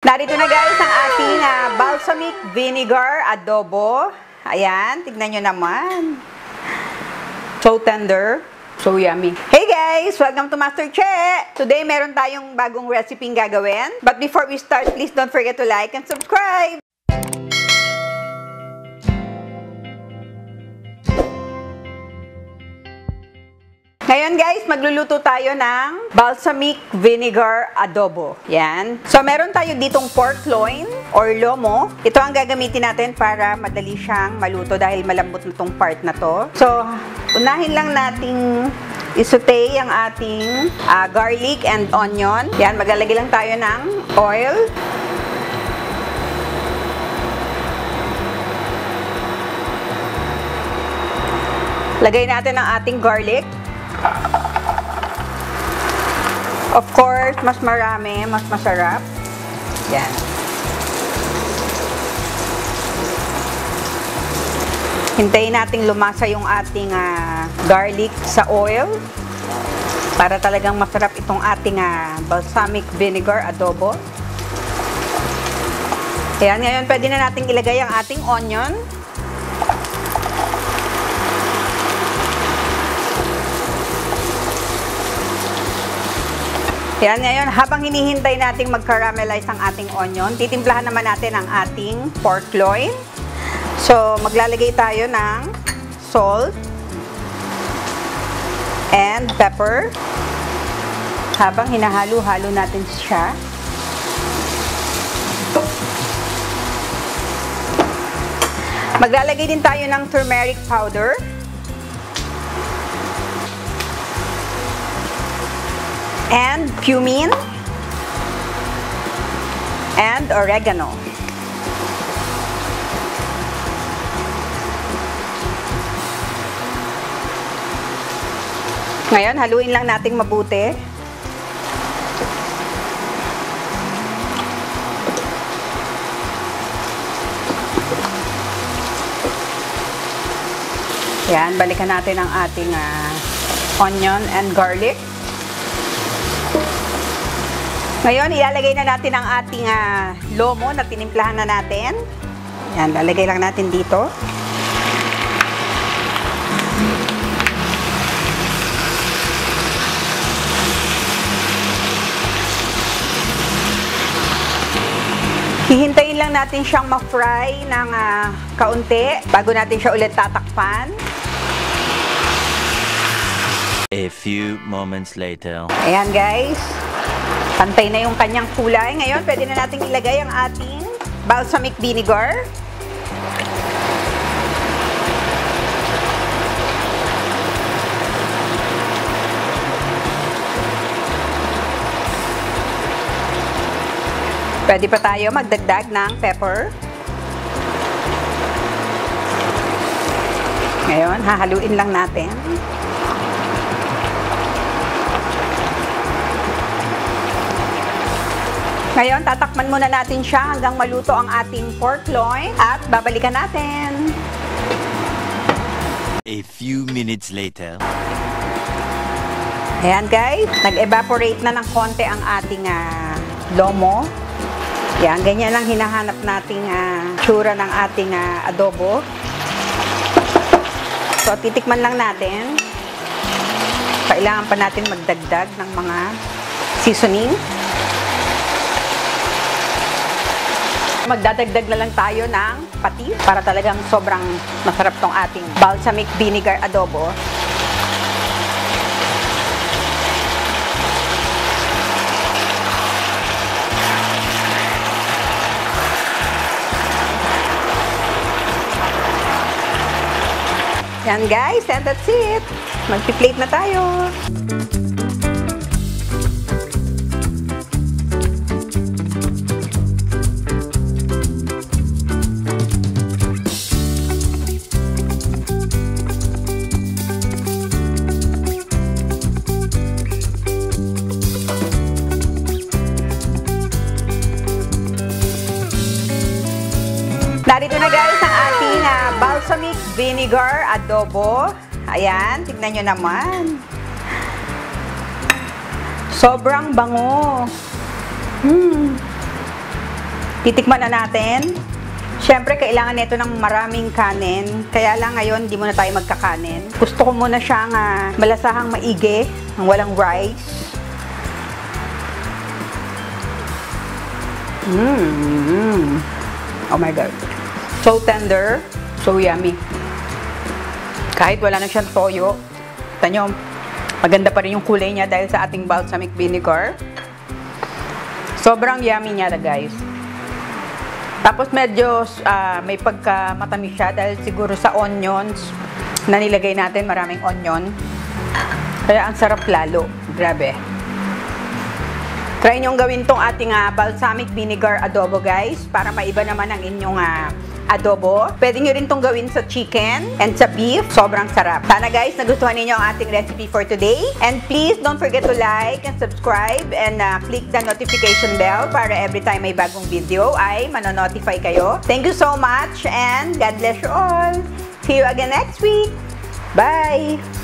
Narito na guys ang ating balsamic vinegar adobo. Ayan, tignan nyo naman. So tender, so yummy. Hey guys! Welcome to Master Che! Today meron tayong bagong recipe gagawin. But before we start, please don't forget to like and subscribe! Ngayon guys, magluluto tayo ng balsamic vinegar adobo. Yan. So meron tayo ditong pork loin or lomo. Ito ang gagamitin natin para madali siyang maluto dahil malambot na tong part na to. So, unahin lang nating isaute ang ating garlic and onion. Yan, maglalagay lang tayo ng oil. Lagay natin ang ating garlic. Of course, mas marami, mas masarap. Yan. Hintayin nating lumasa yung ating garlic sa oil para talagang masarap itong ating balsamic vinegar adobo. Ayan, ngayon pwede na nating ilagay ang ating onion. Yan, ngayon, habang hinihintay nating mag-caramelize ang ating onion, titimplahan naman natin ang ating pork loin. So, maglalagay tayo ng salt and pepper. Habang hinahalo-halo natin siya. Maglalagay din tayo ng turmeric powder. And cumin and oregano. Ngayon, haluin lang nating mabuti. Yan, balikan natin ang ating onion and garlic. Ngayon, ilalagay na natin ang ating lomo na tinimplahan na natin. Yan, lalagay lang natin dito. Hihintayin lang natin siyang ma-fry ng kaunti bago natin siya ulit tatakpan. A few moments later. Ayan guys. Pantay na yung kanyang kulay. Ngayon, pwede na natin ilagay ang ating balsamic vinegar. Pwede pa tayo magdagdag ng pepper. Ngayon, hahaluin lang natin. Ngayon, tatakman muna natin siya hanggang maluto ang ating pork loin at babalikan natin. A few minutes later. Ayan guys, nag-evaporate na ng konti ang ating lomo. Yan, ganyan lang hinahanap nating tsura ng ating adobo. So, titikman lang natin. Kailangan pa natin magdagdag ng mga seasoning. Magdadagdag na lang tayo ng patis para talagang sobrang masarap tong ating balsamic vinegar adobo. Yan guys, and that's it. Magpi-plate na tayo. Narito na guys ang ating balsamic vinegar adobo. Ayan, tignan nyo naman. Sobrang bango. Titikman na natin. Siyempre, kailangan nito ng maraming kanin. Kaya lang ngayon, hindi muna tayo magkakanin. Gusto ko muna siyang malasahang maigi, ng walang rice. Oh my God. So tender, so yummy. Kahit wala na siyang toyo, kita nyo, maganda pa rin yung kulay niya dahil sa ating balsamic vinegar. Sobrang yummy niya, guys. Tapos medyo may pagka-matamis siya dahil siguro sa onions na nilagay natin, maraming onion. Kaya ang sarap lalo. Grabe. Try nyo gawin tong ating balsamic vinegar adobo, guys, para maiba naman ang inyong adobo. Pwede nyo rin tong gawin sa chicken and sa beef. Sobrang sarap. Sana, guys, nagustuhan ninyo ang ating recipe for today. And please don't forget to like and subscribe and click the notification bell para every time may bagong video ay manonotify kayo. Thank you so much and God bless you all. See you again next week. Bye!